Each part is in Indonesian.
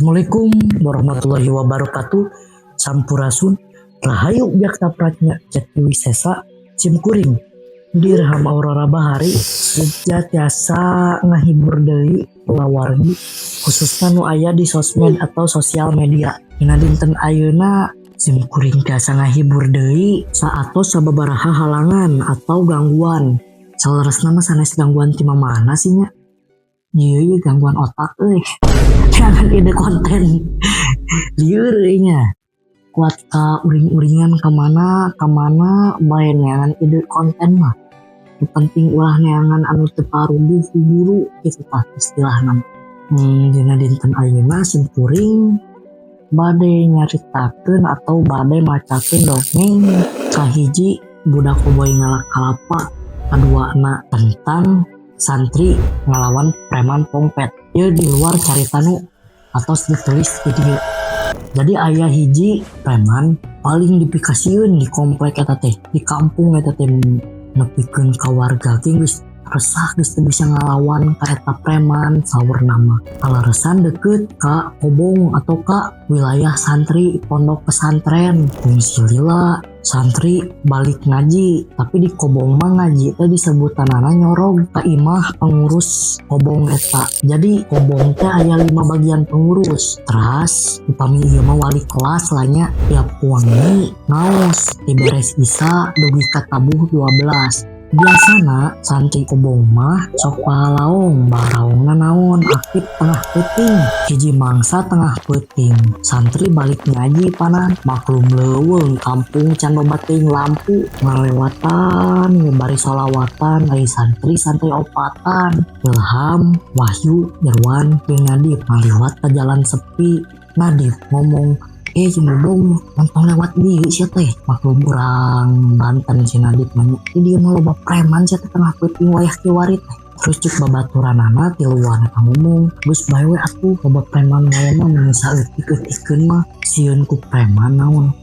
Assalamualaikum warahmatullahi wabarakatuh. Sampurasun rahayu biakta pratnya jati wisesa cimkuring dirham aurora bahari sejatiasa ngahibur deui lawargi khususnya nu aya di sosmed atau sosial media. Dina dinten ayeuna cimkuring tiasa ngahibur deui saatos sababaraha halangan atau gangguan. Saleresna mah sanes gangguan ti mana sih nya? Ieu gangguan otak euy. Jangan ide konten liur nya kuat ka uring-uringan kemana bae neangan ide konten mah penting ulah neangan anu teu paruduh ku guru kitu tah istilahna. Dina dinten ayeuna simkuring bade nyaritakeun atau bade macakeun dongeng kahiji budak boboy ngalak kalapa, kaduana tentang santri ngelawan preman pongpet. Ieu di luar carita nu atos ditulis di dieu. Jadi aya hiji preman paling dipikasieun di komplek eta teh, di kampung eta teh nepikeun ka warga ge geus resah geus teu bisa ngalawan ka eta preman saur nama. Kalaresan deukeut ka kobong atau ka wilayah santri pondok pesantren. Fungsi lila santri balik ngaji, tapi di kobong mah ngaji teh disebutanana nyorog ka imah pengurus kobong eta. Jadi kobong teh aya 5 bagian pengurus. Teras upami ieu mah wali kelas lahnya tiap wangi naos diberes isa dugi ka tabuh 12. Biasana santri kobong mah sok palaong baraongna naon aktif tengah peuting hiji mangsa tengah peuting santri balik ngaji panan maklum leuweung kampung can babating lampu ngalewatan bari sholawatan ari santri opatan Ilham, Wahyu, Irwan, jeung Nadif ngaliwat ka jalan sepi. Nadif ngomong Cimudong nonton lewat dieu sia teh maklum urang Banten si Nadif mah di mah loba preman sia tengah peuting wayah kiwari teh. Terus cek babaturanana ti luar eta ngomong geus bae we atuh loba preman bae mah mangsa eutik-eutikeun mah sieun ku preman naon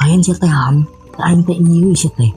lain sia teh ham aing teh ieu sia teh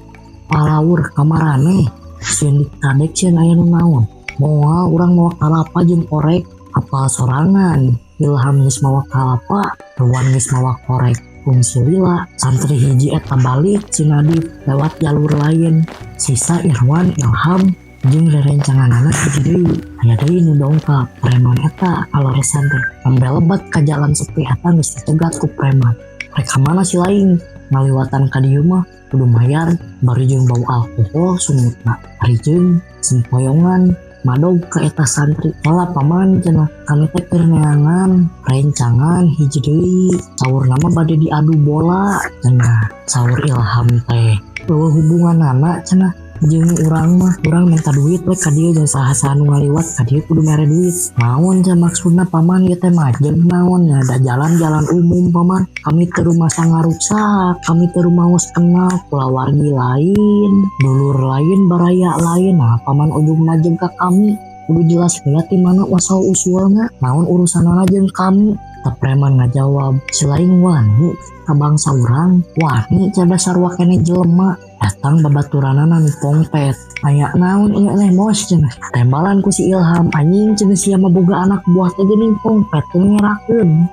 palawur ka maraneh sieun dikadek sieun aya nu naon moal urang mawa kalapa jeung korek apal sorangan. Ilham geus mawa kalapa, Irwan geus mawa korek. Fungsi lila santri hiji eta balik si Nadif lewat jalur lain. Sisa Irwan, Ilham jeung rerencanganana hiji deui. Aya deui nu dongkap preman eta kalaresan teh membelebat ka jalan sepi eta geus dicegat ku preman. Rek mana si lain ngaliwatan ka dieu mah kudu mayar bari jeung bau alkohol sumutna. Ari jeung sempoyongan madog ke eta santri malah paman cenah kami teh keur neangan rencangan hiji deui saur nama bade diadu bola cenah saur Ilham teh hubunganana cenah jeung urang minta duit we ka dieu jeung saha nu ngaliwat ka dieu kudu mere duit naon cenah maksudna paman ieu teh majeng naon nya da jalan umum paman kami teh rumah sangaruksak kami teh rumaos kenal kulawargi lain dulur lain baraya lain nah paman ujungna jeung ka kami kudu jelas heula ti mana asal usulna naon urusanana jeung kami. Tak preman ngajawab selain wani ka bangsa urang wani cada sarua kene jelema datang babaturanana nu pongpet aya naon ieu teh bos cenah tembalan ku si Ilham anjing cenah sia mah boga anak buah teh geuning pongpet teh ngerakeun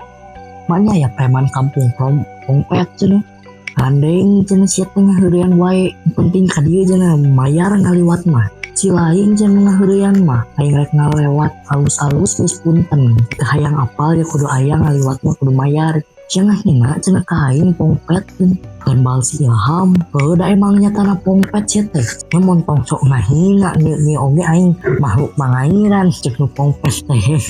maknya ya preman kampung pongpet cenah gandeng cenah sia teh ngaheurean wae penting ka dieu cenah mayar ngaliwat mah si lain cenah ngaheurean mah aing rek ngalewat alus-alus geus punten teu hayang apal ya kudu aya ngaliwat mah kudu mayar cenah hina cenah kain pongpet tembal si Ilham da emang nyatana pongpet sia teh mun tong sok ngahina ni oge aing makhluk mangairan cek nu pongpet teh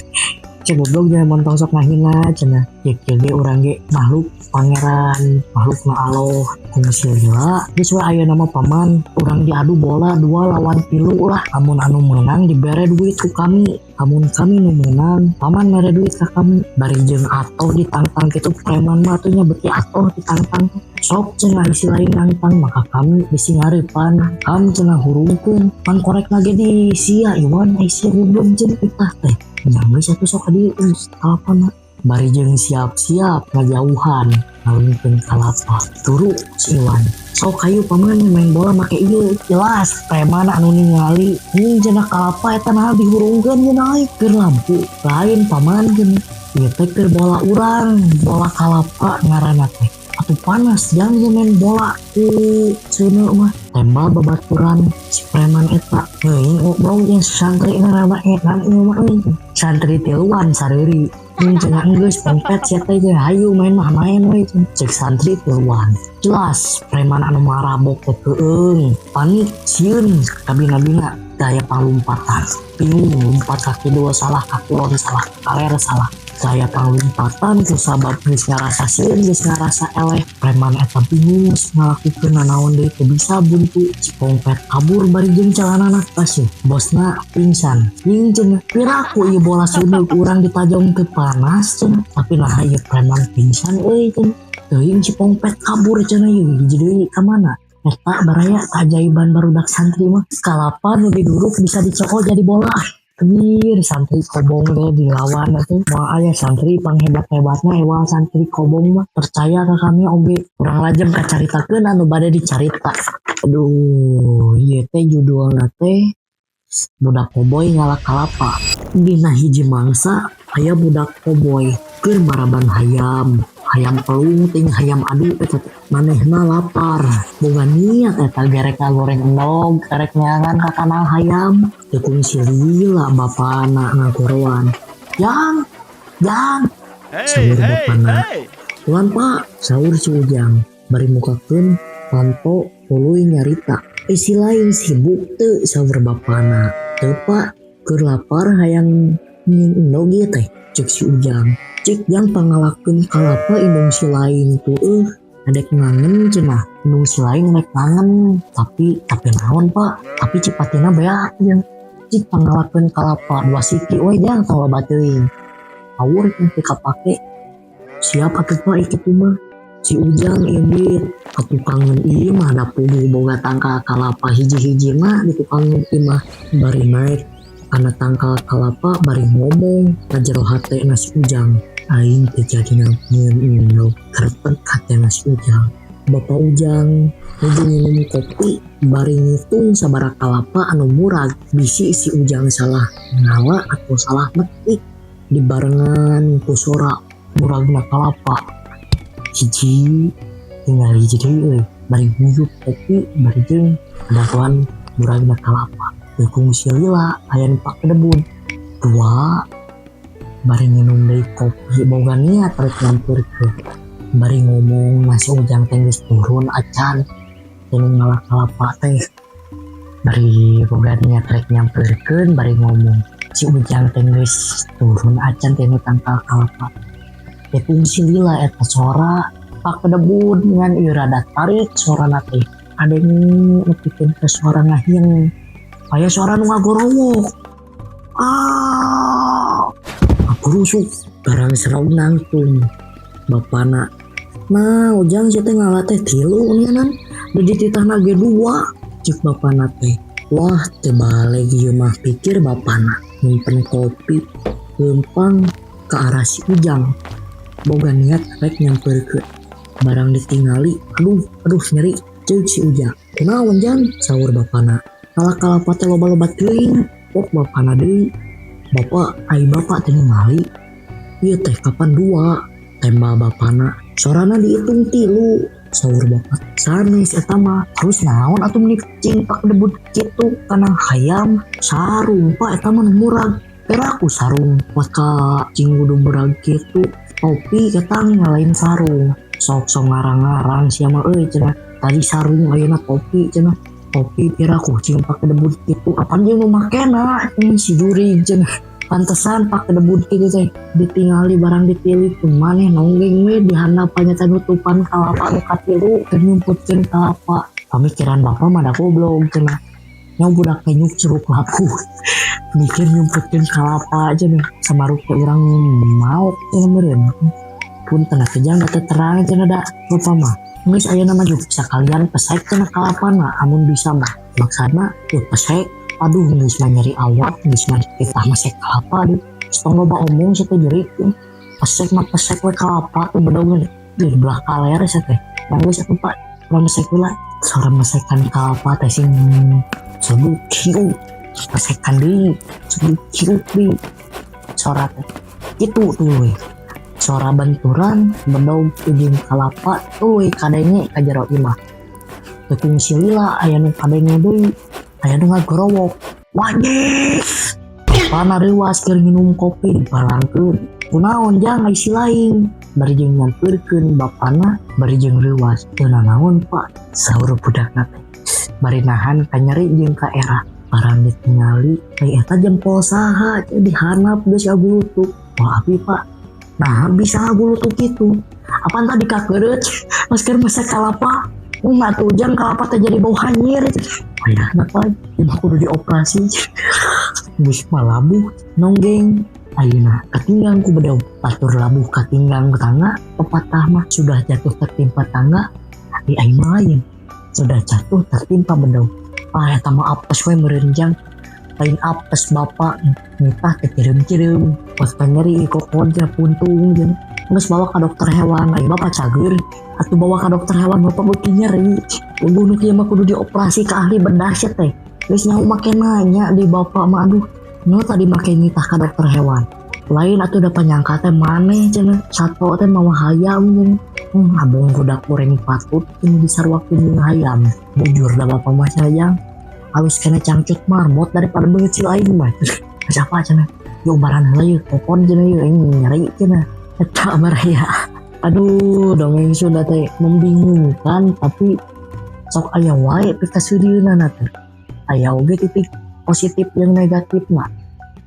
cek goblok jangan montong sok ngahina cenah ge urang ge makhluk pangeran makhluk na Allah fungsi lila geus we aya nama paman urang diadu bola 2 lawan 3 lah amun anu menang dibere duit ku kami amun kami nu menang paman mere duit ka kami bari jeung atoh ditantang kitu preman mah atuh nya beuti atoh ditantang sok cenah isi lain nantang maka kami bisi ngarepan kam cenah hurungkeun pan korek lagi di sia Iwan isi hubung jeung kita teh nya geus atuh sok ka dieu kalapana bari jeung siap-siap ngajauhan ngawinkeun kalapa. Turu si Iwan. Sok kayu paman main bola make ieu jelas preman anu ningali cenah kalapa eta nah dihurungkeun cenah keur lampu lain paman geus ieu teh keur bola urang bola kalapa ngaranna teh atuh panas jangan main bola cenah mah tembal babaturan si preman eta ngobrol jeung santri ngaranna eta mah santri tiluan sareuri cenah geus pempet sia teh hayu main we cek santri tiluan jelas preman anu marabok teh keung panik sieun kabina-bina gaya panglompatan bingung lompat kaki dua salah kakulon salah kaler salah gaya panglompatan kusabab geus ngarasa sieun geus ngarasa eleh preman eta bingung ngalakukeun nanaon deui teu bisa buntu cipongpet kabur bari jeung calanana tas bosna pingsan cenah piraku ieu bola seundeug urang ditajong ke panas cenah tapi nah ieu preman pingsan euy cenah teuing cipongpet kabur cenah ieu jadi ka mana eta baraya keajaiban barudak santri mah kalapa nu diduruk bisa dicokol jadi bola Kebir santri kobong deh dilawan itu mau aya santri panghebat-hebatna ewa santri kobong mah percaya ke kami oge urang lajem kacaritakeun anu bade dicarita aduh ieu teh judulna teh budak koboy ngalak kalapa dina hiji mangsa aya budak koboy keur maraban hayam pelung ting hayam adu eta manehna lapar boga niat eta gerek goreng endog gerek nyangan ka kanal hayam tekung silila bapana ngagoroan jang saur bapana tuan pak saur si Ujang bari mukakeun panto tuluy nyarita si lain sibuk teu saur bapana teu pak keur lapar hayang nyieun endog ieu teh cek si Ujang cik yang pangalakeun kalapa indung si lain tuh adek ngangen cenah indung si lain adek ngangen tapi naon pak tapi cipatina beak jeung cik pangalakeun kalapa dua siki we jang tong loba teuing awur teh kapake siapa teh pak ikitu mah si Ujang indit katukangan ieu mah da puguh boga tangkal kalapa hiji-hiji mah di tukangan ieu mah bari naik kana tangkal kalapa bari ngomong ka jero hatena si Ujang aing teh jadi nyieun endog karepet hatena si Ujang Bapak Ujang nuju minum kopi bari ngitung sabaraha kalapa anu murag bisi si Ujang salah ngawa atau salah metik dibarengan ku sora muragna kalapa hiji tinggal hiji deui bari nguyup kopi bari jeung daguan muragna kalapa tekung silila aya nu pake debun dua bari minum deui kopi boga niat rek nyampurkeun bari ngomong nasi Ujang teh geus turun acan teu ngalah kalapa teh bari boga niat rek nyampurkeun bari ngomong si Ujang teh geus turun acan teh nu tangkal kalapa teh fungsi lila eta sora pak debun ngan ieu rada tarik sorana teh ade nepikeun ke suara ngahieng aya suara nu ngagorowok aku rusuk barang serau nangtung bapana nah Ujang si teh ngalah teh 3 nyanan di titahna ge 2 cek bapana teh wah teu balik ieu mah pikir bapana nyimpen kopi lempang ke arah si Ujang boga niat rek nyampeurkeun barang ditingali aduh nyeri ceuk si Ujang kunaon Jang saur bapana kalapa teh loba-loba teuing pok bapana deui bapak ai bapak teh ningali ieu teh kapan 2 tembal bapana sorana dihitung 3 saur bapak sanes eta mah terus naon atuh menicing pak debut kitu kana hayam sarung pak eta mah murag peraku sarung maka cing kudu murag kitu topi ketang ngalain sarung sok ngarang-ngarang sia mah euy cenah tadi sarung ayeuna topi cenah topi piraku cing pak debut kitu apaan jeung nu makena si juri cenah pantesan pak debut kitu teh ditingali barang dipilih pun maneh nonggeng we di handapnya teh nutupan kalapa nu katilu keur nyumputkeun kalapa pamikiran bapak mah da goblok cenah nya budak teh nyuk ceruk lapu mikir nyumputkeun kalapa aja nih samaruk teh urang maot cenah meureun pun tengah kejang teh terang cenah da bapak mah geus aya nama juk sakalian pesek cenah kalapana amun bisa mah maksudna pesek aduh geus mah nyeri awak geus mah kita masek kalapa deui tong loba omong situ jeureuk pesek mah pesek we kalapa teh bedaungan di belah kaler saya teh nangis aku pak orang sekula seorang mesekan kalapa teh sing sebut kiu mesekan deui sebut kiu di suara teh itu tuh suara benturan bedog ujung kalapa tuh kadenge ka jero imah tepung silila aya nu kadenge deui aya nu ngagorowok wajib pana rewas keur minum kopi dipalangkeun kunaon jang isi lain bari jeung nyampeurkeun bapana bari jeung rewas teu nanaon pak saur budakna teh bari nahan ka nyeri jeung ka era parang ditingali eta jempol saha jadi hanap geus agulutuk wah abi pak nah bisa agulutuk gitu apaan tadi kakereut masker masak kalapa nggak tuh jang kalapa teh jadi bau hanyir ayah napa ibu kudu dioperasi geus malabuh nonggeng ayeuna katinggang ku bedog batur labuh katinggang ke tangga pepatah mah sudah jatuh tertimpa tangga di aing lain sudah jatuh tertimpa bedog eta mah apes we merenjang lain apes bapak nitah teh kirim-kirim pas nyeri kokodnya puntung jeung geus bawa ka dokter hewan ayo bapak cager atuh bawa ka dokter hewan bapak beuki nyeri kudu nu kieu mah kudu dioperasi ka ahli bedah sia teh geus nyaho make nanya di bapak mah aduh no tadi make nitah ka dokter hewan lain atuh da panyangka teh maneh cenah sato teh mawa hayam abang budak goreng patut ini disarwakeun jeung hayam bujur da bapak mah sayang halus kena cangcut marmot daripada beungit si lain mah siapa cenah yo baran heula yeuh telepon cenah yeuh aing nyari cenah eta maraya aduh dongeng sudah teh membingungkan tapi sok aya wae pikaseureunana teh aya oge titik positif yang negatif mah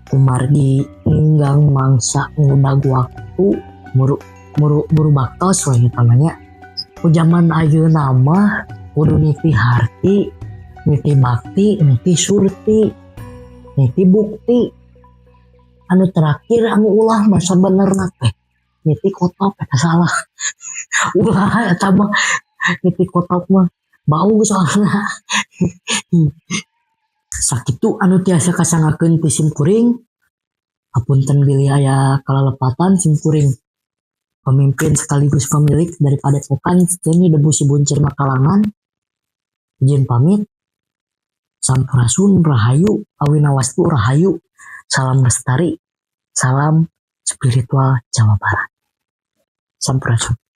kumargi enggang mangsa ngudag waktu muru baktos we namanya ku zaman ayeuna mah kudu niti harti niti bakti niti surti niti bukti anu terakhir anu ulah mah sabenerna teh niti kotok eta salah ulah eta mah niti kotok mah bau soalna sakitu anu tiasa kasangakeun ti sim kuring hapunten bilih aya kalalepatan sim kuring pemimpin sekaligus pemilik dari padepokan Ceni Debu Si Buncir Makalangan izin pamit sampurasun rahayu awinawastu rahayu salam lestari salam spiritual Jawa Barat sampurasun.